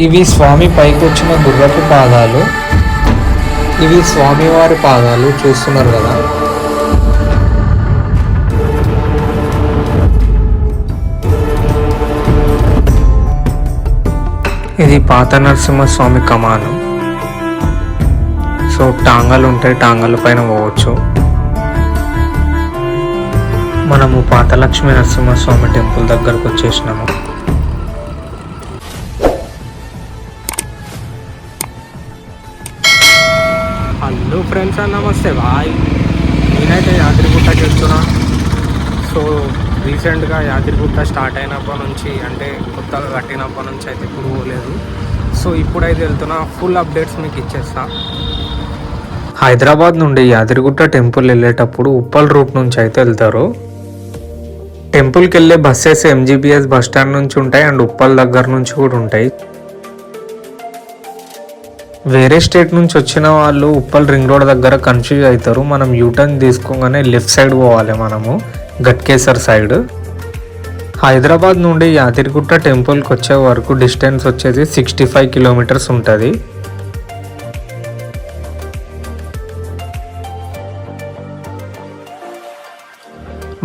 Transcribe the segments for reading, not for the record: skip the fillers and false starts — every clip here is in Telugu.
ఇవి స్వామి పైకి వచ్చిన గుర్రపు పాదాలు. ఇవి స్వామివారి పాదాలు చూస్తున్నారు కదా. ఇది పాత నరసింహస్వామి కమాను. సో టాంగాలు ఉంటాయి, టాంగాల పైన పోవచ్చు. మనము పాత లక్ష్మీ నరసింహస్వామి టెంపుల్ దగ్గరకు వచ్చేసినాము. హలో ఫ్రెండ్స్, నమస్తే బాయ్. నేనైతే యాదగిరిగుట్టకి వెళ్తున్నా. సో రీసెంట్గా యాదగిరిగుట్ట స్టార్ట్ అయినప్పటి నుంచి, అంటే కొత్తగా కట్టినప్పటి నుంచి అయితే ఇప్పుడు పోలేదు. సో ఇప్పుడైతే వెళ్తున్నా. ఫుల్ అప్డేట్స్ మీకు ఇచ్చేస్తా. హైదరాబాద్ నుండి యాదగిరిగుట్ట టెంపుల్ వెళ్ళేటప్పుడు ఉప్పల్ రూట్ నుంచి అయితే వెళ్తారు. టెంపుల్కి వెళ్ళే బస్సెస్ ఎంజీబీఎస్ బస్ స్టాండ్ నుంచి ఉంటాయి అండ్ ఉప్పల్ దగ్గర నుంచి కూడా ఉంటాయి. వేరే స్టేట్ నుంచి వచ్చిన వాళ్ళు ఉప్పల్ రింగ్ రోడ్ దగ్గర కన్ఫ్యూజ్ అవుతారు. మనం యూటర్న్ తీసుకోగానే లెఫ్ట్ సైడ్ పోవాలి, మనము గట్కేసర్ సైడ్. హైదరాబాద్ నుండి యాదగిరిగుట్ట టెంపుల్కి వచ్చే వరకు డిస్టెన్స్ వచ్చేసి 65 కిలోమీటర్స్ ఉంటుంది.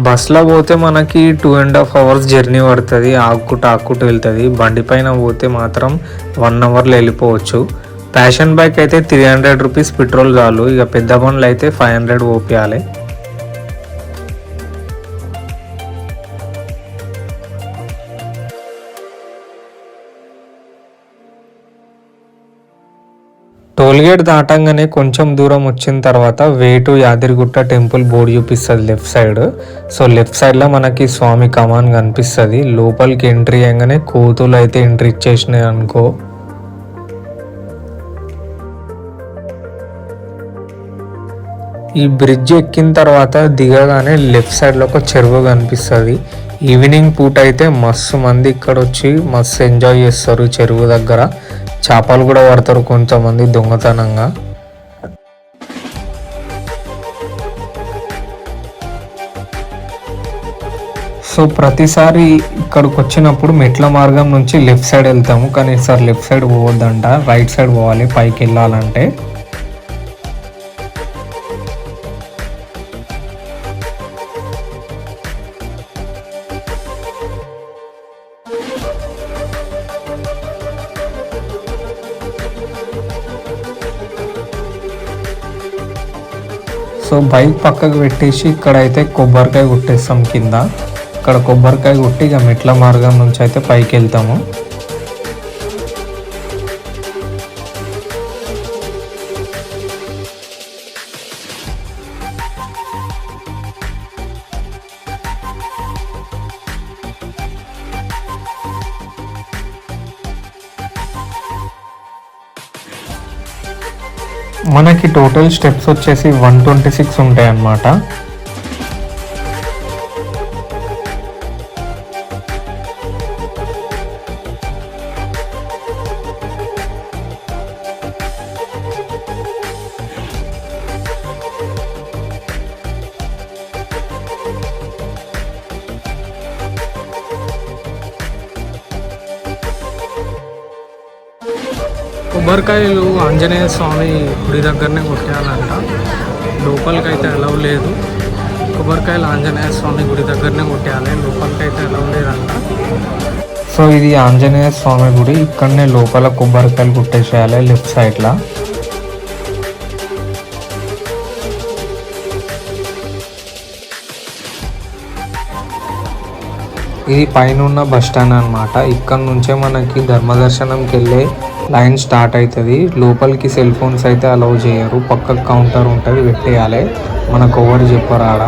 బస్లో పోతే మనకి 2.5 hours జర్నీ పడుతుంది. ఆకుకుంటూ వెళ్తుంది. బండి పైన పోతే మాత్రం 1 hourలో వెళ్ళిపోవచ్చు. ప్యాషన్ బైక్ అయితే 300 రూపీస్ పెట్రోల్ చాలు. ఇక పెద్ద బండ్లు అయితే 500 ఓపియాలి. టోల్గేట్ దాటంగానే కొంచెం దూరం వచ్చిన తర్వాత way to Yadagirigutta temple board చూపిస్తుంది లెఫ్ట్ సైడ్. సో లెఫ్ట్ సైడ్లో మనకి స్వామి కమాన్ కనిపిస్తుంది. లోపలికి ఎంట్రీ అయ్యగానే కోతులు అయితే ఎంట్రీ ఇచ్చేసినాయి అనుకో. ఈ బ్రిడ్జ్ ఎక్కిన తర్వాత దిగగానే లెఫ్ట్ సైడ్లో ఒక చెరువు కనిపిస్తుంది. ఈవినింగ్ పూట అయితే మస్తు మంది ఇక్కడ వచ్చి మస్తు ఎంజాయ్ చేస్తారు. చెరువు దగ్గర చేపలు కూడా పడతారు కొంతమంది దొంగతనంగా. సో ప్రతిసారి ఇక్కడికి వచ్చినప్పుడు మెట్ల మార్గం నుంచి లెఫ్ట్ సైడ్ వెళ్తాము, కానీ ఈసారి లెఫ్ట్ సైడ్ పోవద్దంట, రైట్ సైడ్ పోవాలి పైకి వెళ్ళాలంటే. సో బైక్ పక్కకు పెట్టేసి ఇక్కడైతే కొబ్బరికాయ కొట్టేస్తాం కింద. ఇక్కడ కొబ్బరికాయ కొట్టి ఇక మెట్ల మార్గం నుంచి అయితే పైకి వెళ్తాము. మనకి టోటల్ స్టెప్స్ వచ్చేసి 126 ఉంటాయి అన్నమాట. కొబ్బరికాయలు ఆంజనేయ స్వామి గుడి దగ్గరనే కొట్టేయాలంట, లోపలికి అయితే అలవ్ లేదు. కొబ్బరికాయలు ఆంజనేయ స్వామి గుడి దగ్గరనే కొట్టేయాలి, లోపలికి అయితే అలవ్ లేదంట. సో ఇది ఆంజనేయ స్వామి గుడి, ఇక్కడనే లోపల కొబ్బరికాయలు కొట్టేసేయాలి లెఫ్ట్ సైడ్లో. ఇది పైన ఉన్న బస్ స్టాండ్ అనమాట. ఇక్కడ నుంచే మనకి ధర్మదర్శనంకి వెళ్ళే లైన్ స్టార్ట్ అవుతుంది. లోపలికి సెల్ ఫోన్స్ అయితే అలౌ చేయరు, పక్కకు కౌంటర్ ఉంటుంది, పెట్టేయాలి. మనకు ఎవరు చెప్పరు ఆడ.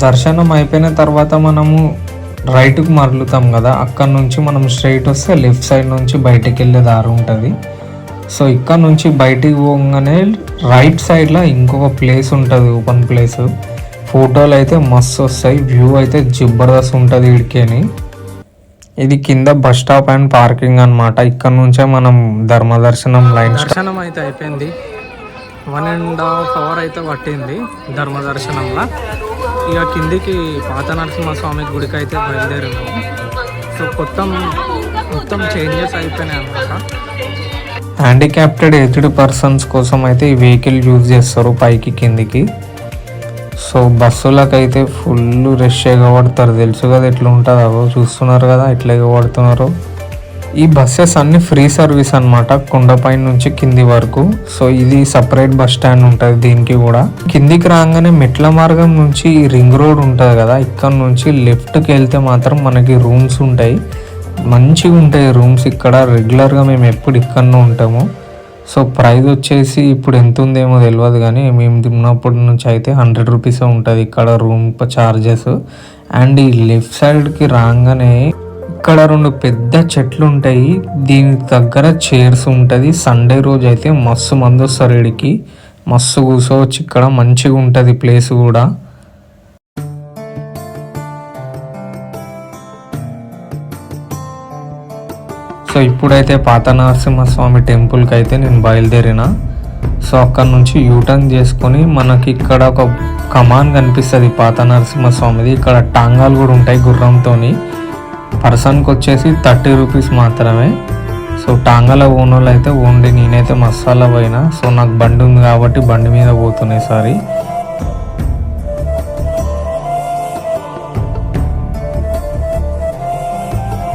దర్శనం అయిపోయిన తర్వాత మనము రైట్కి మరలుతాం కదా, అక్కడ నుంచి మనం స్ట్రైట్ వస్తే లెఫ్ట్ సైడ్ నుంచి బయటికి వెళ్ళే దారి ఉంటుంది. సో ఇక్కడ నుంచి బయటికి పోగానే రైట్ సైడ్లో ఇంకొక ప్లేస్ ఉంటుంది, ఓపెన్ ప్లేస్. ఫోటోలు అయితే మస్తు వస్తాయి, వ్యూ అయితే జబర్దస్త్ ఉంటుంది ఇడికేని. ఇది కింద బస్ స్టాప్ అండ్ పార్కింగ్ అనమాట. ఇక్కడ నుంచే మనం ధర్మదర్శనం లైన్ దర్శనం అయితే అయిపోయింది. 1.5 అవర్ అయితే పట్టింది ధర్మదర్శనంలో. ఇక కిందికి పాత నరసింహస్వామి గుడికి అయితే బయలుదేరినాము. సో మొత్తం చేంజెస్ అయిపోయినాయి అన్నమాట. హ్యాండిక్యాప్టెడ్ ఏజ్డ్ పర్సన్స్ కోసం అయితే ఈ వెహికల్ యూజ్ చేస్తారు పైకి కిందికి. సో బస్సులకైతే ఫుల్ రష్ ఎగబడతారు, తెలుసు కదా ఎట్లా ఉంటుందో. చూస్తున్నారు కదా ఎట్లా ఎగబడుతున్నారో. ఈ బస్సెస్ అన్ని ఫ్రీ సర్వీస్ అనమాట, కొండపై నుంచి కింది వరకు. సో ఇది సపరేట్ బస్ స్టాండ్ ఉంటుంది దీనికి కూడా. కిందికి రాగానే మెట్ల మార్గం నుంచి ఈ రింగ్ రోడ్ ఉంటుంది కదా, ఇక్కడ నుంచి లెఫ్ట్కి వెళ్తే మాత్రం మనకి రూమ్స్ ఉంటాయి. మంచిగా ఉంటాయి రూమ్స్ ఇక్కడ. రెగ్యులర్గా మేము ఎప్పుడు ఇక్కడనే ఉంటాము. సో ప్రైస్ వచ్చేసి ఇప్పుడు ఎంత ఉందేమో తెలియదు, కానీ మేము తిన్నప్పటి నుంచి అయితే 100 రూపీస్ ఉంటుంది ఇక్కడ రూమ్ చార్జెస్. అండ్ ఈ లెఫ్ట్ సైడ్కి రాగానే ఇక్కడ 2 పెద్ద చెట్లు ఉంటాయి, దీని దగ్గర చైర్స్ ఉంటుంది. సండే రోజు అయితే మస్తు మంది వస్తారు ఇడికి, మస్తు కూర్చోవచ్చు ఇక్కడ, మంచిగా ఉంటుంది ప్లేస్ కూడా. సో ఇప్పుడైతే పాత నరసింహస్వామి టెంపుల్కి అయితే నేను బయలుదేరిన. సో అక్కడ నుంచి యూటర్న్ చేసుకొని మనకి ఇక్కడ ఒక కమాన్ కనిపిస్తుంది పాత నరసింహస్వామిది. ఇక్కడ టాంగాలు కూడా ఉంటాయి గుర్రంతో. పర్సన్కి వచ్చేసి 30 రూపీస్ మాత్రమే. సో టాంగాల ఓనోళ్ళు అయితే ఓన్లీ, నేనైతే మసాలా పోయినా. సో నాకు బండి ఉంది కాబట్టి బండి మీద పోతున్నాయి సారి.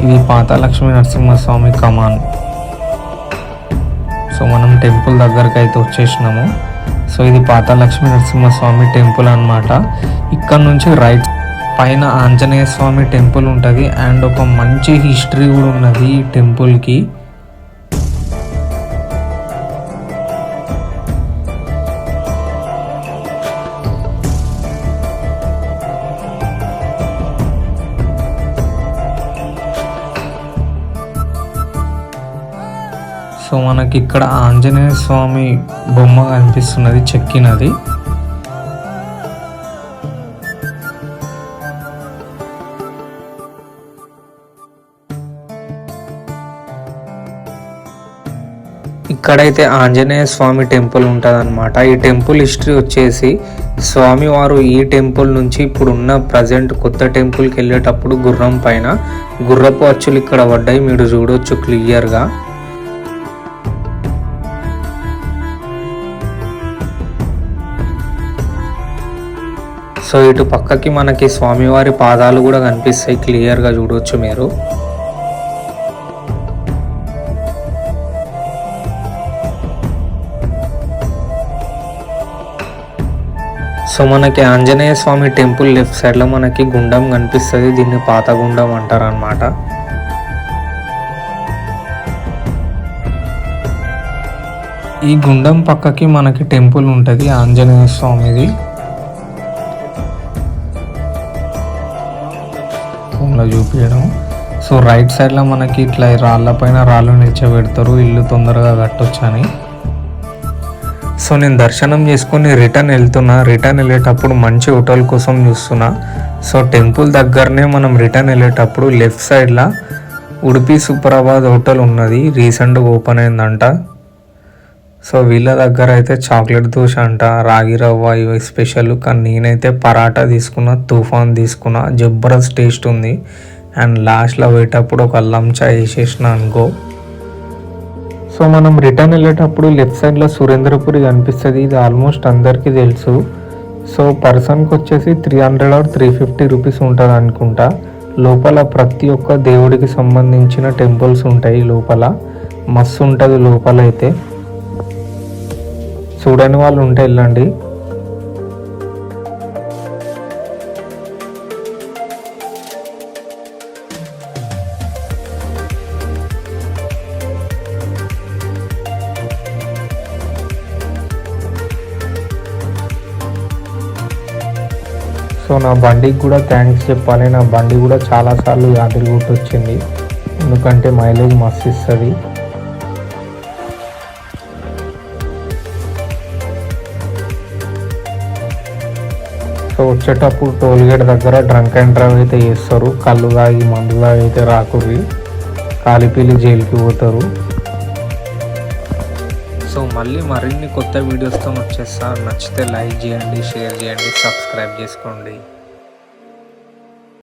ఇది పాత లక్ష్మీ నరసింహస్వామి కమాన్. సో మనం టెంపుల్ దగ్గరకు అయితే వచ్చేసినాము. సో ఇది పాత లక్ష్మీ నరసింహస్వామి టెంపుల్ అనమాట. ఇక్కడ నుంచి రైట్ పైన ఆంజనేయ స్వామి టెంపుల్ ఉంటుంది. అండ్ ఒక మంచి హిస్టరీ కూడా ఉన్నది ఈ టెంపుల్కి. సో మనకి ఇక్కడ ఆంజనేయ స్వామి బొమ్మ కనిపిస్తున్నది చెక్కినది. ఇక్కడైతే ఆంజనేయ స్వామి టెంపుల్ ఉంటుంది అనమాట. ఈ టెంపుల్ హిస్టరీ వచ్చేసి స్వామివారు ఈ టెంపుల్ నుంచి ఇప్పుడున్న ప్రజెంట్ కొత్త టెంపుల్కి వెళ్ళేటప్పుడు గుర్రం పైన గుర్రపు అచ్చులు ఇక్కడ పడ్డాయి, మీరు చూడొచ్చు క్లియర్గా. సో ఇటు పక్కకి మనకి స్వామివారి పాదాలు కూడా కనిపిస్తాయి, క్లియర్గా చూడవచ్చు మీరు. సో మనకి ఆంజనేయ స్వామి టెంపుల్ లెఫ్ట్ సైడ్లో మనకి గుండం కనిపిస్తుంది, దీన్ని పాత గుండం అంటారు అన్నమాట. ఈ గుండం పక్కకి మనకి టెంపుల్ ఉంటుంది ఆంజనేయ స్వామిది. ఫోన్లో చూపించడం. సో రైట్ సైడ్లో మనకి ఇట్లా రాళ్ళ పైన రాళ్ళు నిల్చోబెడతారు, ఇల్లు తొందరగా కట్టొచ్చు అని. సో నేను దర్శనం చేసుకొని రిటర్న్ వెళ్తున్నా. రిటర్న్ వెళ్ళేటప్పుడు మంచి హోటల్ కోసం చూస్తున్నా. సో టెంపుల్ దగ్గరనే మనం రిటర్న్ వెళ్ళేటప్పుడు లెఫ్ట్ సైడ్లో ఉడిపి సుప్రభాత్ హోటల్ ఉన్నది, రీసెంట్గా ఓపెన్ అయిందంట. సో వీళ్ళ దగ్గర అయితే చాక్లెట్ దోశ అంట, రాగి రవ్వ ఇవి స్పెషల్. కానీ నేనైతే పరాటా తీసుకున్నా, తుఫాన్ తీసుకున్నా, జబర్దస్త్ టేస్ట్ ఉంది. అండ్ లాస్ట్లో పోయేటప్పుడు ఒక అల్లం చాయ్ వేసేసిన అనుకో. సో మనం రిటర్న్ వెళ్ళేటప్పుడు లెఫ్ట్ సైడ్లో సురేంద్రపురి కనిపిస్తుంది, ఇది ఆల్మోస్ట్ అందరికీ తెలుసు. సో పర్సన్కి వచ్చేసి 300 or 350 రూపీస్ ఉంటుంది అనుకుంటా. లోపల ప్రతి ఒక్క దేవుడికి సంబంధించిన టెంపుల్స్ ఉంటాయి లోపల, మస్తు ఉంటుంది లోపల అయితే. చూడని వాళ్ళు ఉంటే వెళ్ళండి. సో నా బండికి కూడా థ్యాంక్స్ చెప్పాలి. నా బండి కూడా చాలాసార్లు యాదగిరి గుట్ట వచ్చింది, ఎందుకంటే మైలేజ్ మస్తు ఇస్తుంది. సో వచ్చేటప్పుడు టోల్గేట్ దగ్గర డ్రంక్ అండ్ డ్రైవ్ అయితే చేస్తారు. కళ్ళు తాగి మందు తాగి అయితే రాకుర్రి, కాలిపీలి జైలుకి పోతారు. సో మళ్ళీ మరిన్ని కొత్త వీడియోస్తో వచ్చేస్తా. నచ్చితే లైక్ చేయండి, షేర్ చేయండి, సబ్స్క్రైబ్ చేసుకోండి.